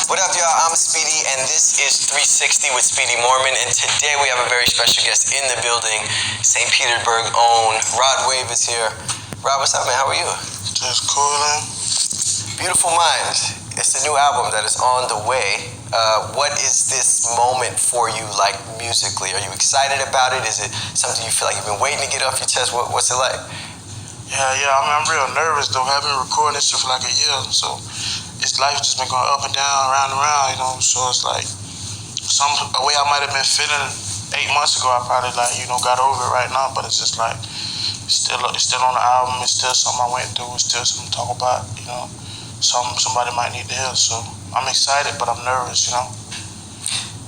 What up, y'all? I'm Speedy, and this is 360 with Speedy Morman, and today we have a very special guest in the building. St. Petersburg own RodWave is here. Rod, what's up, man? How are you? Just coolin'. Beautiful Mind. It's the new album that is on the way. What is this moment for you, like, musically? Are you excited about it? Is it something you feel like you've been waiting to get off your chest? What's it like? Yeah, I'm real nervous, though. I've been recording this shit for like a year, so it's life just been going up and down, around and around, you know. So it's like a way I might have been feeling 8 months ago, I probably got over it right now. But it's just like it's still on the album. It's still something I went through. It's still something to talk about, you know. Somebody might need to hear. So I'm excited, but I'm nervous, you know.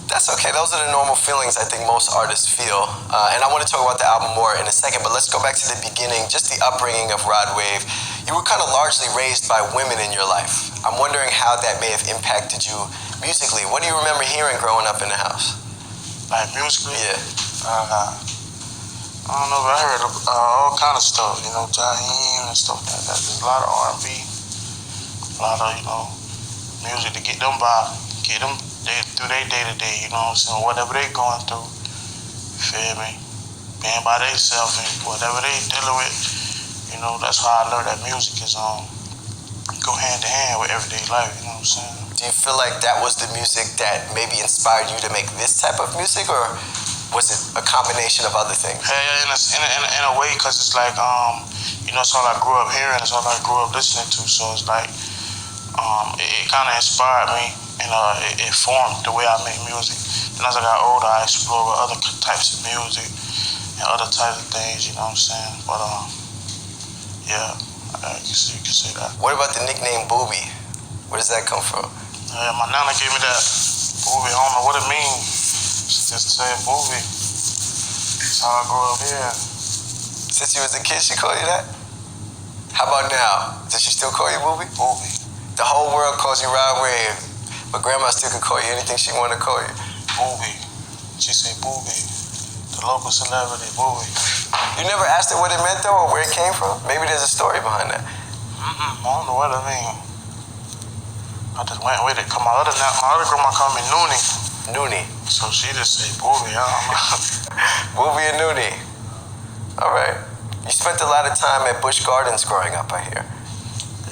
That's okay. Those are the normal feelings I think most artists feel. And I want to talk about the album more in a second, but let's go back to the beginning, just the upbringing of RodWave. You were kind of largely raised by women in your life. I'm wondering how that may have impacted you musically. What do you remember hearing growing up in the house? Like musically? Yeah. I don't know, but I heard all kind of stuff, you know, Jaheim and stuff like that. There's a lot of R&B, a lot of, you know, music to get them by, get them through their day-to-day, you know what I'm saying, whatever they going through, you feel me, being by themselves and whatever they dealing with, you know, that's how I learned that music is go hand to hand with everyday life, you know what I'm saying. Do you feel like that was the music that maybe inspired you to make this type of music, or was it a combination of other things? Yeah, in a way, because it's like, you know, it's all I grew up hearing, it's all I grew up listening to, so it's like, it kind of inspired me, and it formed the way I make music. Then as I got older, I explored other types of music and other types of things, you know what I'm saying? But, yeah, you can say that. What about the nickname Booby? Where does that come from? Yeah, my nana gave me that Booby. I don't know what it means. She just said Booby. That's how I grew up here. Since you was a kid, she called you that? How about now? Does she still call you Booby? Booby. The whole world calls you RodWave, but Grandma still could call you anything she wanted to call you. Booby. She said Booby. The local celebrity, Booby. You never asked her what it meant, though, or where it came from? Maybe there's a story behind that. I don't know what it means. I just went with it, because my other grandma called me Noonie. Noonie. So she just said Booby, I don't know. Booby and Noonie. All right. You spent a lot of time at Busch Gardens growing up, I hear.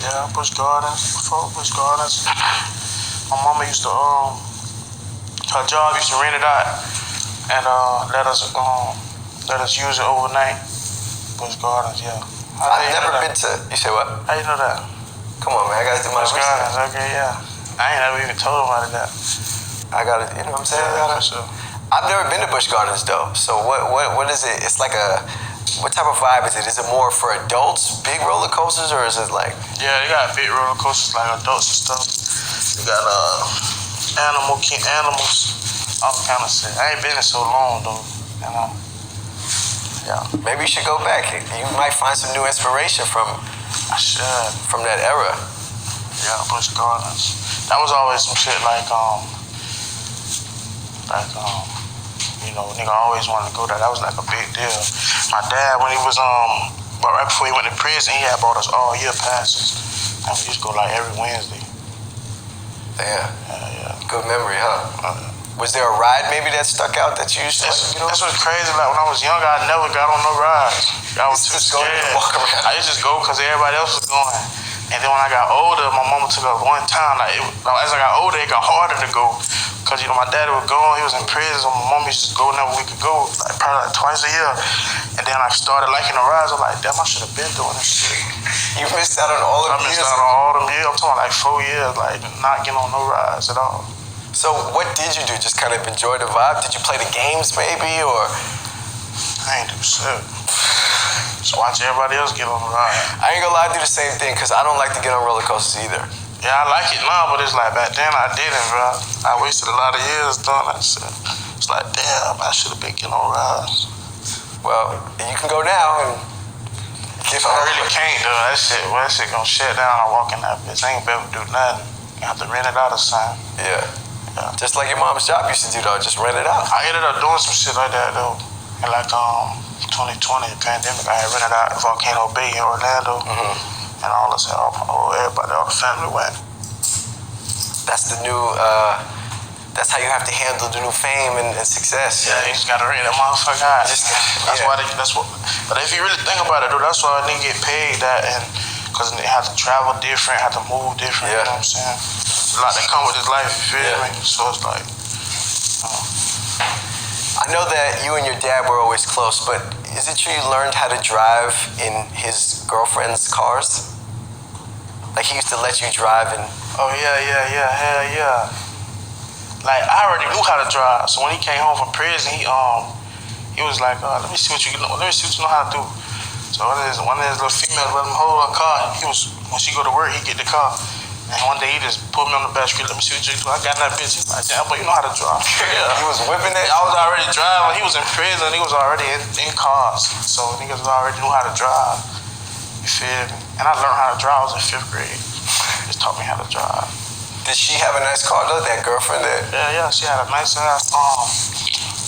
Yeah, Busch Gardens. Before Busch Gardens, my mama used to, her job used to rent it out and let us use it overnight. Busch Gardens, yeah. I've never been to. You say what? How you know that? Come on, man. I gotta do my Busch research. Gardens, okay, yeah. I ain't never even told nobody that. I gotta, you know what I'm saying? Yeah, for sure. I've never been to Busch Gardens though. So what is it? It's like what type of vibe is it? Is it more for adults, big roller coasters, or is it like? Yeah, they got big roller coasters like adults and stuff. They got animals, all kind of shit. I ain't been in so long though, you know. Yeah. Maybe you should go back. You might find some new inspiration from that era. Yeah, Busch Gardens. That was always some shit like you know, nigga always wanted to go there. That was like a big deal. My dad, when he was but right before he went to prison, he had bought us all year passes, and we used to go like every Wednesday. Damn. Yeah. Good memory, huh? Was there a ride maybe that stuck out that you used to get on? That's what's crazy. Like when I was younger, I never got on no rides. I was too scared. Walk around. I used to just go because everybody else was going. And then when I got older, my mama took us one time. Like as I got older, it got harder to go. Because, you know, my daddy was gone. He was in prison. So my mom used to go whenever we could go, like probably like twice a year. And then I started liking the rides. I'm like, damn, I should have been doing this shit. You missed out on all of them years? I missed out on all them years. I'm talking like 4 years, like not getting on no rides at all. So what did you do? Just kind of enjoy the vibe? Did you play the games maybe, or? I ain't do shit. Just watch everybody else get on the ride. I ain't gonna lie, I do the same thing, because I don't like to get on roller coasters either. Yeah, I like it now, but it's like back then I didn't, bro. I wasted a lot of years doing that shit. It's like, damn, I should have been getting on rides. Well, you can go now and get on. I really can't, though. That shit gonna shut down. I walk in that bitch. I ain't gonna be able to do nothing. You have to rent it out or something. Yeah. Just like your mom's job used to do, though. Just rent it out. I ended up doing some shit like that, though. In like 2020, the pandemic, I had rented out Volcano Bay in Orlando. And all this, everybody, all the family went. that's the new. That's how you have to handle the new fame and success. Yeah, you just gotta rate that motherfucker out. That's why that's what. But if you really think about it, dude, that's why they get paid that, and because they have to travel different, have to move different. You know what I'm saying? A lot that come with this life. You feel me? So it's like. I know that you and your dad were always close, but is it true you learned how to drive in his girlfriend's cars? Like he used to let you drive and. Oh yeah, hell yeah. Like I already knew how to drive, so when he came home from prison, he was like, let me see what you know how to do. So one of his little females let him hold her car. When she go to work, he get the car. And one day he just put me on the back street, let me see what you do. I got in that bitch. He's like, damn, but you know how to drive. Yeah. He was whipping that? I was already driving. He was in prison. He was already in cars. So niggas already knew how to drive. You feel me? And I learned how to drive. I was in 5th grade. Just taught me how to drive. Did she have a nice car though, that girlfriend that? Yeah, she had a nice ass,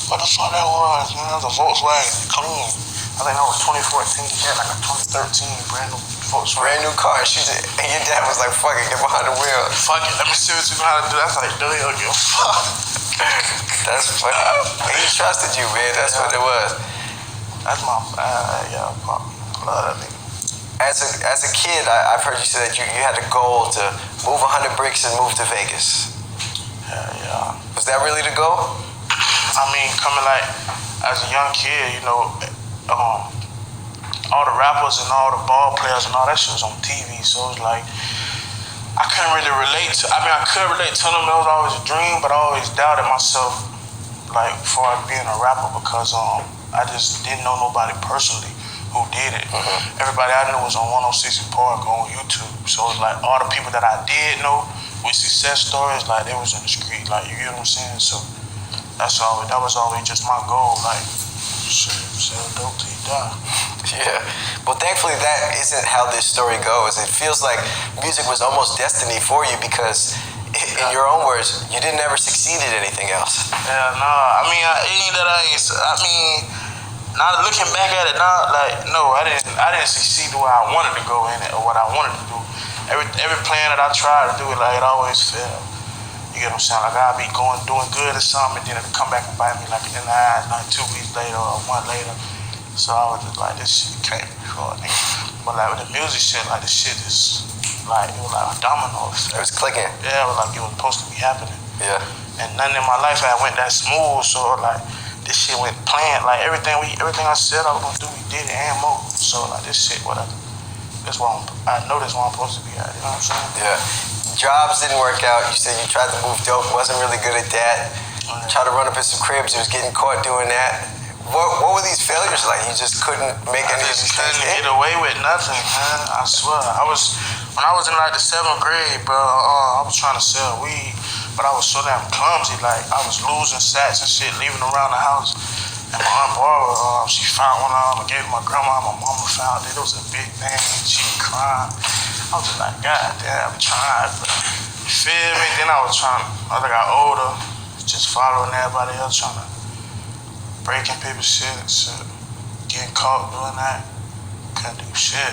what the fuck that was, man? It was a Volkswagen, clean. I think that was 2014, she had like a 2013 brand new Volkswagen. Brand new car, and your dad was like, fuck it, get behind the wheel. Fuck it, let me see what you know how to do. That's like, dude, you don't give a fuck. That's funny. He trusted you, man, that's what it was. That's my, pop. I love that nigga. As a kid, I've heard you say that you had a goal to move 100 bricks and move to Vegas. Yeah. Was that really the goal? I mean, coming like, as a young kid, you know, all the rappers and all the ball players and all that shit was on TV, so it was like, I couldn't really relate to, I could relate to them, it was always a dream, but I always doubted myself, like, for being a rapper because I just didn't know nobody personally who did it. Everybody I knew was on 106 Park on YouTube. So it's like all the people that I did know with success stories, like they was in the street, like you know what I'm saying? So that was always just my goal, like sell dope till you die. Yeah. Well, thankfully that isn't how this story goes. It feels like music was almost destiny for you because in your own words, you didn't ever succeed at anything else. Yeah, nah. I mean, now looking back at it now, like no, I didn't succeed the way I wanted to go in it or what I wanted to do. Every plan that I tried to do, it always failed. You get what I'm saying? Like I'd be doing good or something, and then it'd come back and bite me like in the eyes, like 2 weeks later or a month later. So I was just like, this shit can't be for nigga. But like with the music shit, like the shit is like it was like a domino effect. It was clicking. Yeah, it was like it was supposed to be happening. Yeah. And nothing in my life had went that smooth, so like. This shit went planned, like everything I said I was gonna do, we did it and more. So like this shit, whatever. I know that's where I'm supposed to be at, you know what I'm saying? Yeah. Jobs didn't work out. You said you tried to move dope, wasn't really good at that. Tried to run up in some cribs, you was getting caught doing that. What were these failures like? You just couldn't make any of these things couldn't get away with nothing, man. I swear. When I was in like the 7th grade, bro, I was trying to sell weed. But I was so damn clumsy, like I was losing sacks and shit, leaving around the house. And my Aunt Barbara, she found one of them, I gave it to my grandma, my mama found it. It was a big thing, she crying. I was just like, God damn, I'm trying. But you feel me? Then as I got older, just following everybody else, trying to breaking people's shit, getting caught doing that. Couldn't do shit.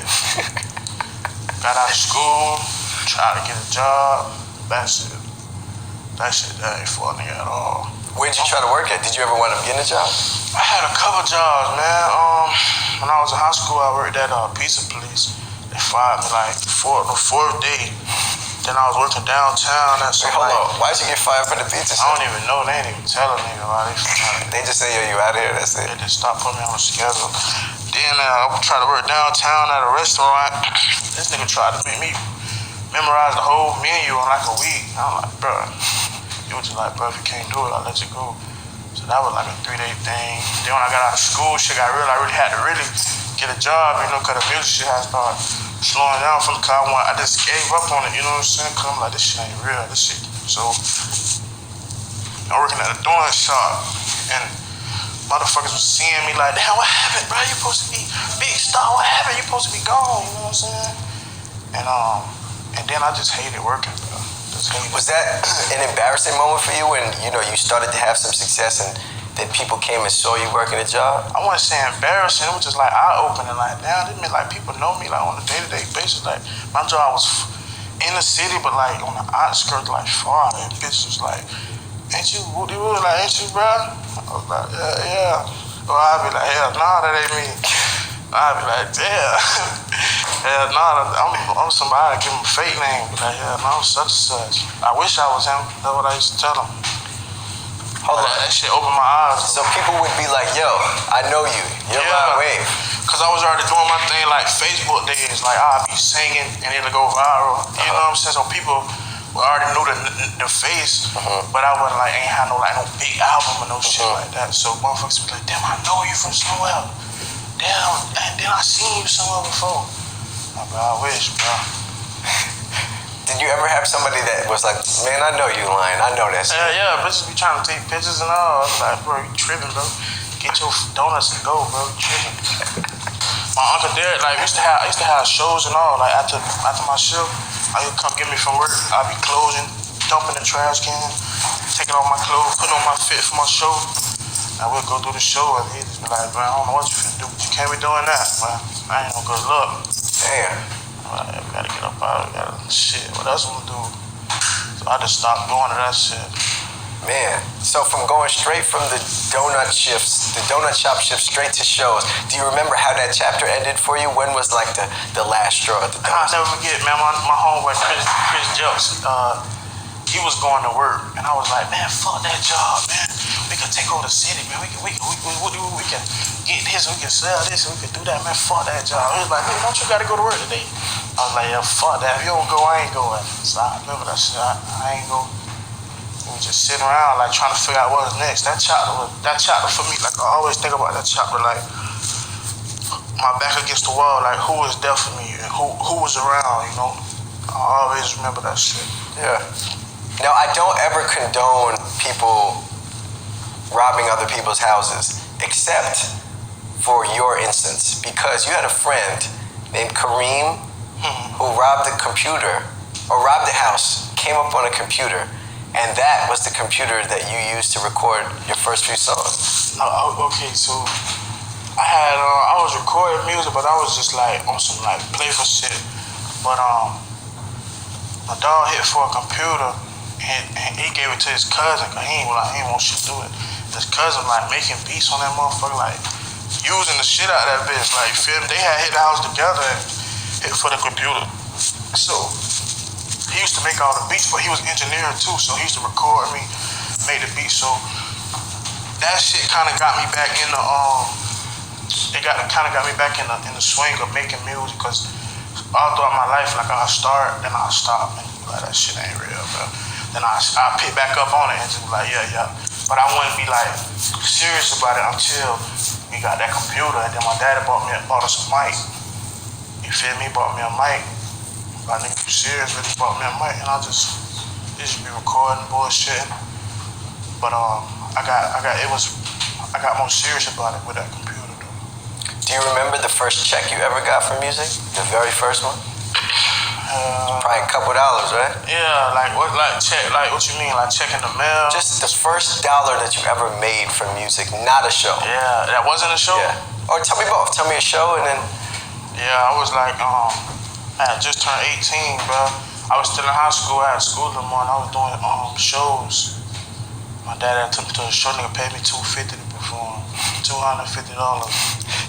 Got out of school, tried to get a job, that shit ain't for a nigga at all. Where'd you try to work at? Did you ever wind up getting a job? I had a couple jobs, man. When I was in high school, I worked at Pizza Place. They fired me like the fourth day. Then I was working downtown at some. Hold on, why'd you get fired from the pizza? I don't even know. They ain't even telling me about it. They just say, yo, you out here, that's it. They just stopped putting me on the schedule. Then I tried to work downtown at a restaurant. This nigga tried to make me memorize the whole menu in like a week. I'm like, bro. He was just like, bro, if you can't do it, I'll let you go. So that was like a 3-day thing. Then when I got out of school, shit got real. I really had to get a job, you know, because the music shit had started slowing down from the car. I just gave up on it, you know what I'm saying? Because I'm like, this shit ain't real, this shit. So I'm working at a donut shop, and motherfuckers was seeing me like, damn, what happened, bro? You supposed to be big star, what happened? You supposed to be gone, you know what I'm saying? And then I just hated working, bro. Was that an embarrassing moment for you when, you know, you started to have some success and then people came and saw you working a job? I wouldn't say embarrassing, it was just like eye-opening, like, damn, this mean like people know me like on a day-to-day basis. Like my job was, in the city, but like on the outskirts, like far. And bitches was like, ain't you Woody Woody? Like, ain't you, bro? I was like, yeah. Or I'd be like, hell nah, that ain't me. I'd be like, damn. Hell nah, I'm somebody, give him a fake name. Be like, hell no, I'm such and such. I wish I was him. That's what I used to tell him. Hold on. That shit opened my eyes. So people would be like, yo, I know you. You're RodWave. Cause I was already doing my thing like Facebook days. Like I'd be singing and it'll go viral. You know what I'm saying? So people already knew the face, but I wasn't like, ain't had no big album or no shit like that. So motherfuckers be like, damn, I know you from somewhere. Damn, and then I seen you somewhere before. Like, bro, I wish, bro. Did you ever have somebody that was like, man, I know you lying. I know that shit. Yeah, bitches be trying to take pictures and all. I was like, bro, you tripping, bro. Get your donuts and go, bro. You tripping. My Uncle Derek, like, I used to have shows and all. Like, after my show, I would come get me from work. I'd be closing, dumping the trash can, taking off my clothes, putting on my fit for my show. I would go do the show, and he'd just be like, man, I don't know what you finna do, but you can't be doing that, man. I ain't no good luck. Damn. Like, we gotta get up out of it. Shit, what else I'm gonna do? So I just stopped going to that shit. Man, so from going straight from the donut shop shift straight to shows, do you remember how that chapter ended for you? When was like the last straw at the donut? I'll never forget, man, my homeboy Chris Jelks, he was going to work, and I was like, man, fuck that job, man. We can take over the city, man. We can get this, we can sell this, and we can do that, man. Fuck that job. He was like, hey, don't you gotta go to work today? I was like, yeah, fuck that. If you don't go, I ain't going. So I remember that shit. I ain't go. We were just sitting around, like, trying to figure out what was next. That chapter for me, like, I always think about that chapter, like, my back against the wall, like, who was there for me, and who was around, you know? I always remember that shit. Yeah. Now, I don't ever condone people robbing other people's houses, except for your instance, because you had a friend named Kareem who robbed a computer, or robbed a house, came up on a computer, and that was the computer that you used to record your first few songs. Okay, so I was recording music, but I was just like on some like playful shit. But my dog hit for a computer, and he gave it to his cousin, cause he ain't want shit to do it. His cousin like making beats on that motherfucker, like using the shit out of that bitch. Like, feel me? They had hit the house together and hit for the computer. So he used to make all the beats, but he was engineering too, so he used to record me, make the beats. So that shit kind of got me back in the kind of got me back in the swing of making music, cause all throughout my life, like I'll start, then I'll stop, and like that shit ain't real, bro. Then I pick back up on it and just be like, yeah. But I wouldn't be like serious about it until we got that computer, and then my daddy bought us a mic. You feel me? He bought me a mic. Like, nigga, you serious? But he bought me a mic, and I just be recording bullshit. But I got more serious about it with that computer, though. Do you remember the first check you ever got for music? The very first one? Probably a couple dollars, right? Yeah, like what? Like check? Like what you mean? Like checking the mail? Just the first dollar that you ever made from music, not a show. Yeah, that wasn't a show. Yeah. Or tell me both. Tell me a show, and then. Yeah, I was like, I had just turned 18, bro. I was still in high school. I had school in the morning. I was doing shows. My dad took me to a show. Nigga paid me $250 to perform. $250.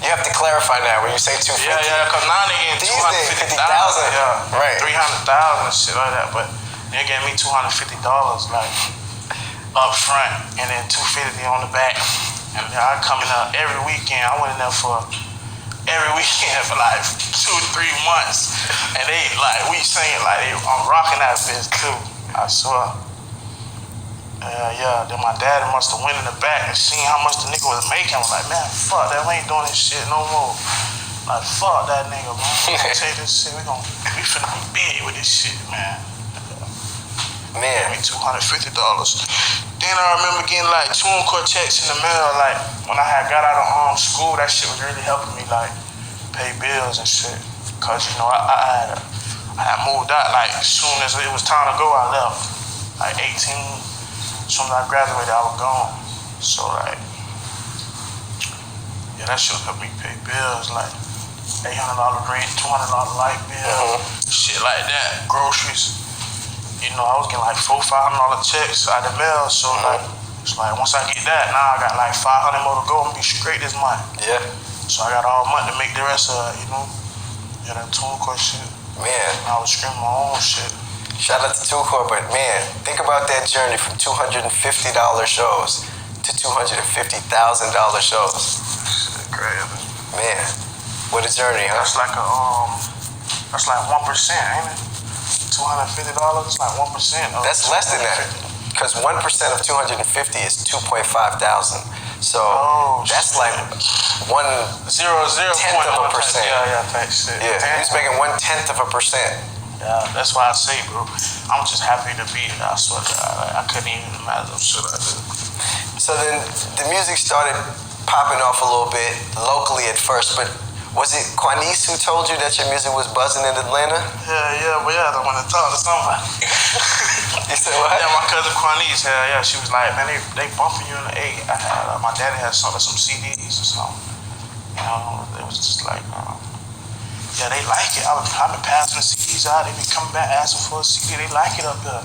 You have to clarify that when you say 250. Yeah, cause now they getting 250,000. Yeah, right. 300,000 and shit like that. But they gave me $250 like up front, and then $250 on the back. And then I come in there every weekend. I went in there for every weekend for like 2 to 3 months, and they like we singing like I'm rocking that bitch too. I swear. Yeah, then my dad must have went in the back and seen how much the nigga was making. I was like, man, fuck that, we ain't doing this shit no more. Like, fuck that nigga, man. We gonna take this shit, we finna be big with this shit, man. Man. Gave me $250. Then I remember getting like 2 encore checks in the mail, like when I had got out of school, that shit was really helping me like pay bills and shit. Cause you know, I had moved out like as soon as it was time to go, I left. Like 18. As soon as I graduated, I was gone. So like, yeah, that shit helped me pay bills, like $800 rent, $200 light bill, shit like that, groceries. You know, I was getting like $400-$500 checks out of the mail. So like, it's like once I get that, now I got like 500 more to go. I'm gonna be straight this month. Yeah. So I got all month to make the rest of it, you know. Yeah, that TuneCore shit. Man. I was screaming my own shit. Shout out to TuneCore, but man, think about that journey from $250 shows to $250,000 shows. Shit, crazy. Man, what a journey, huh? That's like 1%, ain't it? $250, it's like 1%. That's less than that, because 1% of 250 is 2.5 thousand. So that's shit. like 1/10 of a percent. Yeah, thanks. Yeah, he's making 1/10 of a percent. Yeah, that's why I say, bro, I'm just happy to be here. I swear to God, I couldn't even imagine shit like this. So then the music started popping off a little bit locally at first, but was it Quanice who told you that your music was buzzing in Atlanta? Yeah, but yeah, I want to talk to somebody. You said what? Yeah, my cousin Quanice, yeah, she was like, man, they bumping you in the A. My daddy had some CDs or something. You know, it was just like, yeah, they like it. I've been passing the CDs out. They be coming back asking for a CD. They like it up there.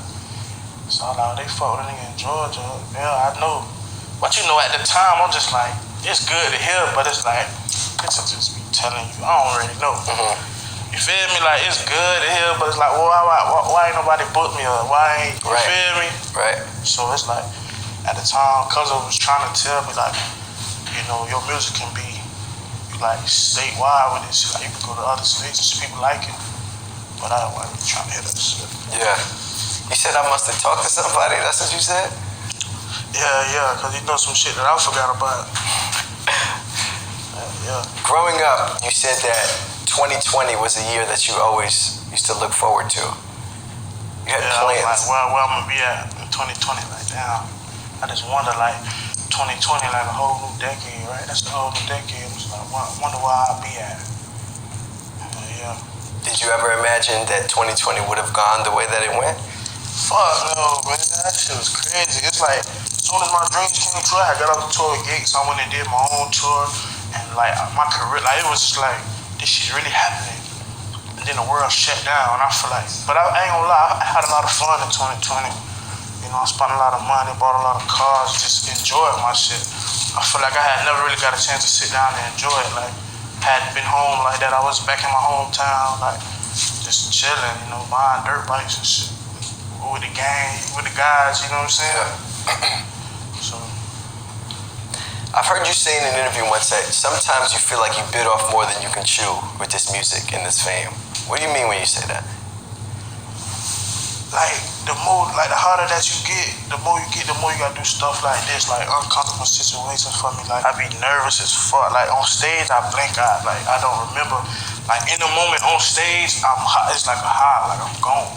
So like, they fuck with a nigga in Georgia. Yeah, I know. But you know, at the time, I'm just like, it's good to hear, but it's like, it's just be telling you, I don't really know. You feel me? Like, it's good to hear, but it's like, well, why ain't nobody booked me, or why ain't, you feel me? Right. So it's like, at the time, cousin was trying to tell me, like, you know, your music can be, like, statewide with it. Like, you can go to other states and people like it. But I wasn't really trying to hear that shit. Yeah. You said I must have talked to somebody? That's what you said? Yeah, because you know some shit that I forgot about. Yeah. Growing up, you said that 2020 was a year that you always used to look forward to. You had plans. I was like, where I'm going to be at in 2020. Like, damn. I just wonder, like, 2020, like a whole new decade, right? That's a whole new decade. I was like, wonder where I'll be at. Yeah. Did you ever imagine that 2020 would have gone the way that it went? Fuck no, man. That shit was crazy. It's like, as soon as my dreams came true, I got off the tour gigs. I went and did my own tour. And like, my career, like, it was just like, this shit really happening. And then the world shut down. I feel like, but I ain't gonna lie, I had a lot of fun in 2020. You know, I spent a lot of money, bought a lot of cars, just enjoyed my shit. I feel like I had never really got a chance to sit down and enjoy it. Like, hadn't been home like that. I was back in my hometown, like, just chilling, you know, buying dirt bikes and shit. With the gang, with the guys, you know what I'm saying? So. I've heard you say in an interview once that sometimes you feel like you bit off more than you can chew with this music and this fame. What do you mean when you say that? Like, the harder that you get, the more you gotta do stuff like this, like uncomfortable situations for me. Like, I be nervous as fuck. Like, on stage, I blink out. Like, I don't remember. Like, in the moment on stage, I'm hot. It's like a high. Like, I'm gone.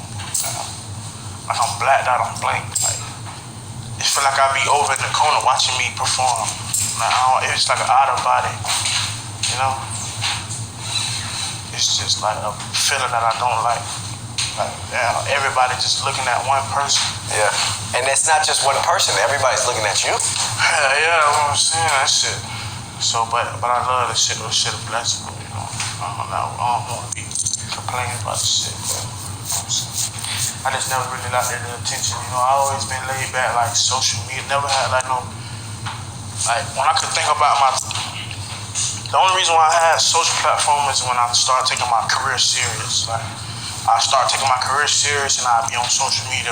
Like, I'm blacked out, I'm blank. Like, it feel like I be over in the corner watching me perform. Like, it's like an out of body, you know? It's just like a feeling that I don't like. Like, everybody just looking at one person. Yeah. And it's not just one person, everybody's looking at you. Yeah, what I'm saying, that shit. So, but I love this shit. This shit a blessing, you know? I don't want to be complaining about this shit, but, you know what I'm saying? I just never really liked the attention, you know. I always been laid back, like social media. Never had like no, like when I could think about the only reason why I had social platform is when I started taking my career serious. Like, I started taking my career serious and I'd be on social media.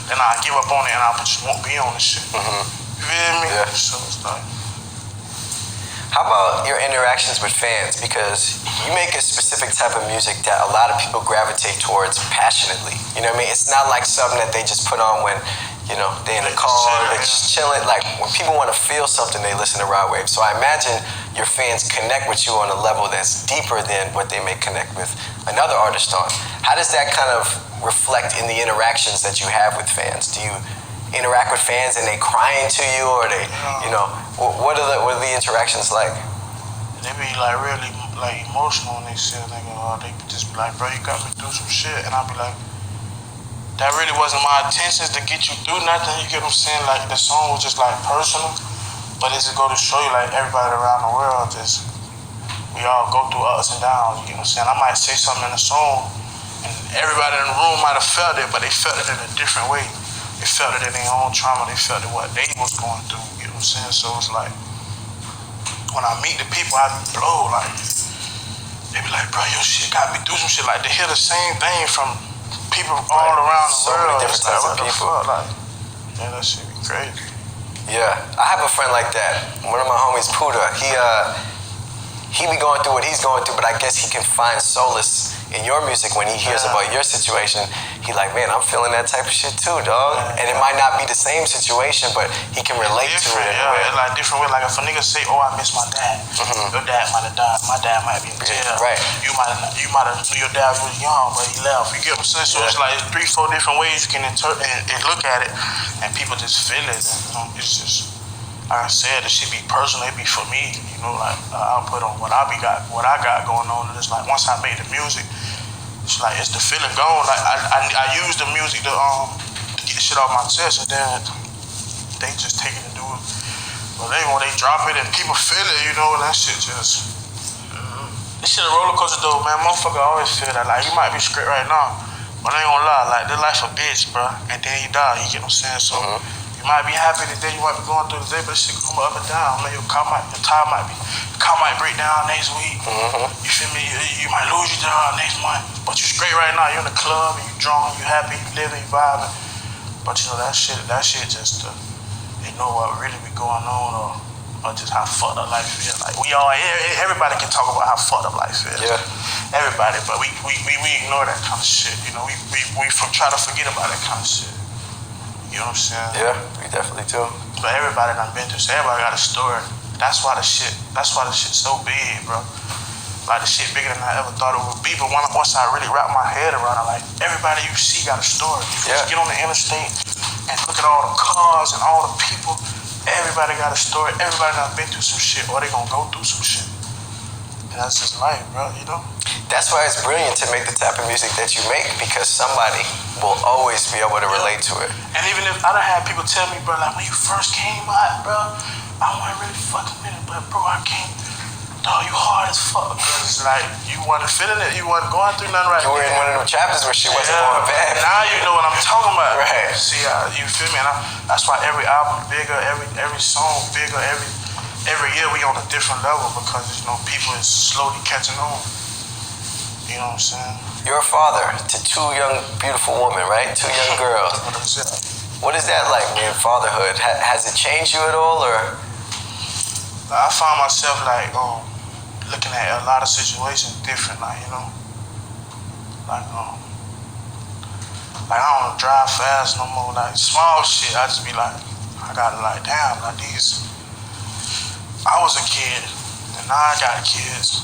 Then I'd give up on it and I just won't be on this shit. You feel me? Yeah. So it's like. How about your interactions with fans? Because you make a specific type of music that a lot of people gravitate towards passionately. You know what I mean? It's not like something that they just put on when, you know, they're in the car, they're just chilling. Like, when people want to feel something, they listen to RodWave. So I imagine your fans connect with you on a level that's deeper than what they may connect with another artist on. How does that kind of reflect in the interactions that you have with fans? Do you interact with fans and they crying to you, or they, you know, what are the interactions like? They be like really like emotional when they say nigga, or they just be like, bro, you got me through some shit, and I be like, that really wasn't my intentions to get you through nothing. You get what I'm saying? Like, the song was just like personal, but it's just go to show you like everybody around the world just, we all go through ups and downs. You get what I'm saying? I might say something in the song And everybody in the room might have felt it, but they felt it in a different way. They felt it in their own trauma. They felt it what they was going through. You know what I'm saying? So it's like, when I meet the people, I be blown. Like, they be like, bro, your shit got me through some shit. Like, they hear the same thing from people all around the so world. many different types of people. Like, yeah, that shit be crazy. Yeah, I have a friend like that. One of my homies, Puda, he be going through what he's going through, but I guess he can find solace in your music when he hears about your situation. He like, man, I'm feeling that type of shit too, dog. And it might not be the same situation, but he can relate to it in a way. It's like different way. Like if a nigga say, oh, I miss my dad. Your dad might have died. My dad might be in jail. Right. You might have knew your dad was young, but he left. You get what I'm saying? So it's like 3-4 different ways you can interpret and look at it, and people just feel it. And, it's just, like I said, it should be personal. It be for me. You know, like I'll put on what I got going on. And it's like once I made the music, it's like it's the feeling gone. Like I use the music to get shit off my chest, and then they just take it and do it. But when they drop it and people feel it, you know, that shit just this shit a roller coaster though, man. Motherfucker always feel that. Like you might be straight right now, but I ain't gonna lie, like this life a bitch, bro. And then you die. You get what I'm saying? So. You might be happy today, you might be going through the day, but shit come up and down. Man, your car might break down next week. You feel me? You might lose your job next month. But you straight right now. You're in the club and you drunk, you happy, you living, you vibing. But you know that shit just you know what really be going on or just how fucked up life is. Like everybody can talk about how fucked up life is. Yeah. Everybody, but we ignore that kind of shit. You know, we try to forget about that kind of shit. You know what I'm saying? Yeah, we definitely do. But everybody done been through, so everybody got a story. That's why the shit's so big, bro. Like the shit bigger than I ever thought it would be. But once I really wrap my head around it, like everybody you see got a story. You just get on the interstate and look at all the cars and all the people. Everybody got a story. Everybody done been through some shit, or they gonna go through some shit. And that's just life, bro, you know? That's why it's brilliant to make the type of music that you make, because somebody will always be able to relate to it. And even if I done had people tell me, bro, like when you first came out, bro, I wasn't really fucking with it, but bro, I came, dog, you hard as fuck. Cause it's like you wasn't feeling it, you wasn't going through nothing right. You were in one of them chapters where shit wasn't going bad. Now you know what I'm talking about. Right. See, you feel me? And that's why every album bigger, every song bigger, every year we on a different level, because you know people is slowly catching on. You know what I'm saying? You're a father to 2 young, beautiful women, right? 2 young girls. What is that like, man, fatherhood? Has it changed you at all, or? I find myself like looking at a lot of situations different, like, you know, like I don't drive fast no more. Like small shit, I just be like, I gotta like, damn, like these. I was a kid, and now I got kids.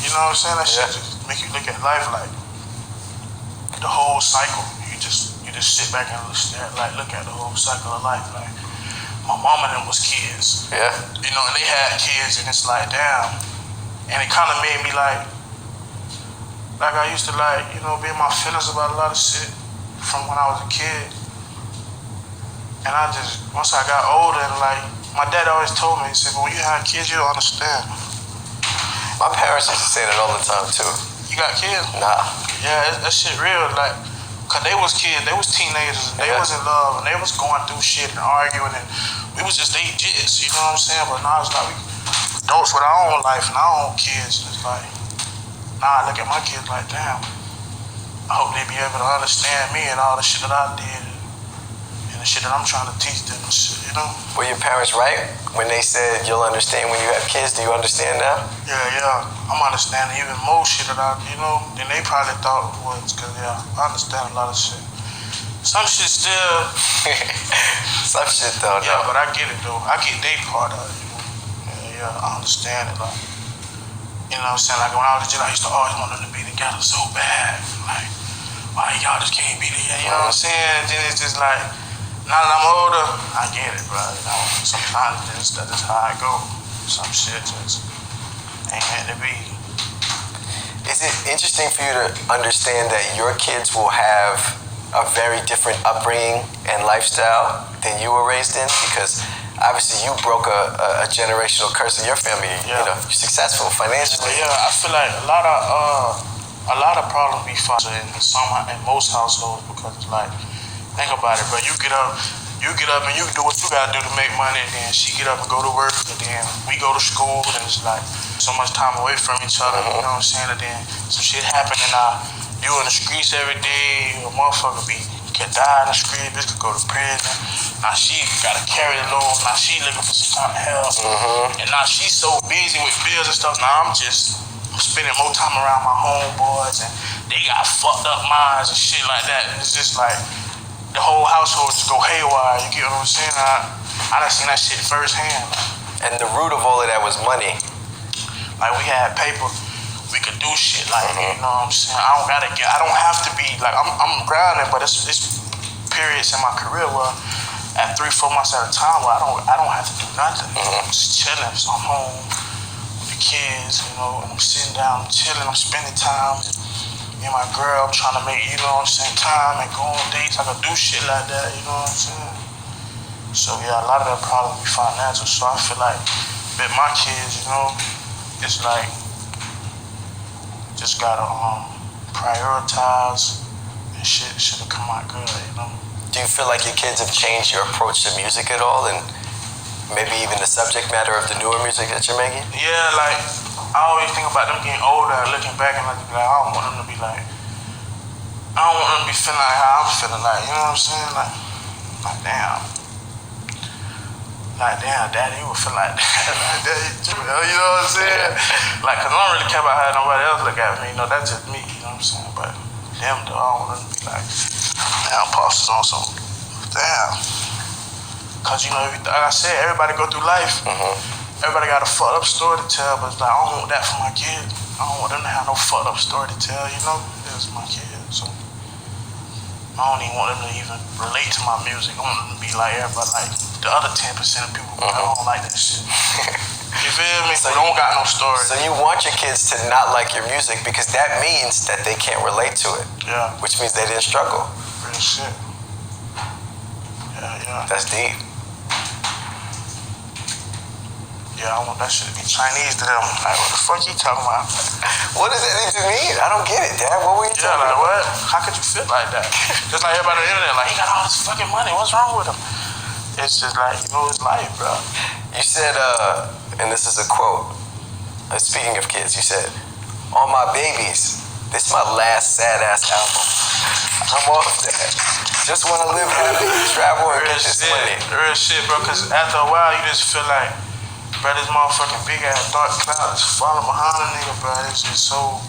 You know what I'm saying? That shit just make you look at life like the whole cycle. You just sit back and look at the whole cycle of life. Like my mom and them was kids. Yeah. You know, and they had kids, and it's like, damn. And it kind of made me like I used to like, you know, be in my feelings about a lot of shit from when I was a kid. And I just, once I got older, and like my dad always told me, he said, but when you have kids, you don't understand. My parents used to say that all the time too. You got kids? Nah. Yeah, that shit real. Like, cause they was kids, they was teenagers, and they was in love, and they was going through shit and arguing, and we was just they jits, you know what I'm saying? But now it's like we adults with our own life and our own kids, and it's like, now I look at my kids like, damn, I hope they be able to understand me and all the shit that I did, and the shit that I'm trying to teach them and shit, you know? Were your parents right when they said you'll understand when you have kids? Do you understand now? Yeah. I'm understanding even more shit that than they probably thought it was, cause I understand a lot of shit. Some shit still. Some shit though, no. Yeah, but I get it though. I get their part of it, you know? Yeah, I understand it. Like, you know what I'm saying? Like when I was a kid, I used to always want them to be together so bad. Like, why y'all just can't be together? You know what I'm saying? Then it's just like, now that I'm older, I get it, bro. You know, sometimes that's just how I go. Some shit just ain't meant to be. Is it interesting for you to understand that your kids will have a very different upbringing and lifestyle than you were raised in? Because obviously you broke a generational curse in your family. You know, you're successful financially. Yeah, I feel like a lot of a lot of problems be found in most households because it's like, think about it, bro. You get up and you do what you gotta do to make money, and then she get up and go to work, and then we go to school, and it's like so much time away from each other. You know what I'm saying? And then some shit happen, and you in the streets every day. A motherfucker could die in the street. Bitch could go to prison. Now she gotta carry the load. Now she looking for some kind of help, and now she's so busy with bills and stuff. Now I'm spending more time around my homeboys, and they got fucked up minds and shit like that. And it's just like the whole household just go haywire. You get what I'm saying? I done seen that shit firsthand. And the root of all of that was money. Like we had paper, we could do shit. Like you know what I'm saying? I don't have to be like I'm grinding, but it's periods in my career where at 3-4 months at a time where I don't have to do nothing. I'm just chilling. So I'm home with the kids, you know, and I'm sitting down, I'm chilling, I'm spending time. Me and my girl, I'm trying to make, you know what I'm saying, time and go on dates. I can do shit like that, you know what I'm saying? So yeah, a lot of that problem be financial. So I feel like with my kids, you know, it's like just gotta prioritize and shit should have come out good, you know. Do you feel like your kids have changed your approach to music at all, and maybe even the subject matter of the newer music that you're making? Yeah, like I always think about them getting older and looking back and like I don't want them to be like, I don't want them to be feeling like how I'm feeling, like, you know what I'm saying? Like damn, daddy, you would feel like that. Like, daddy, you know what I'm saying? Like, cause I don't really care about how nobody else look at me, you know, that's just me, you know what I'm saying? But them though, I don't want them to be like, damn, Paul's on some, damn. Cause you know, like I said, everybody go through life. Everybody got a fucked up story to tell, but it's like, I don't want that for my kid. I don't want them to have no fucked up story to tell, you know? It's my kid, so I don't even want them to even relate to my music. I want them to be like everybody, like the other 10% of people who don't like that shit. You feel me? So you don't got no story. So you want your kids to not like your music because that means that they can't relate to it. Yeah. Which means they didn't struggle. Real shit. Yeah. That's deep. Yeah, I want that shit to be Chinese to them. Like, what the fuck you talking about? What does that even mean? I don't get it, Dad. What were you talking about? What? How could you feel like that? Just like everybody on the internet, like, he got all this fucking money. What's wrong with him? It's just like, you know, it's life, bro. You said, and this is a quote, speaking of kids, you said, "On my babies, this is my last sad-ass album. I'm off that. Just want to live happy, travel, and get this money." Real shit, bro, because after a while, you just feel like, bro, this motherfucking big-ass dark cloud is falling behind a nigga, bro. It's just so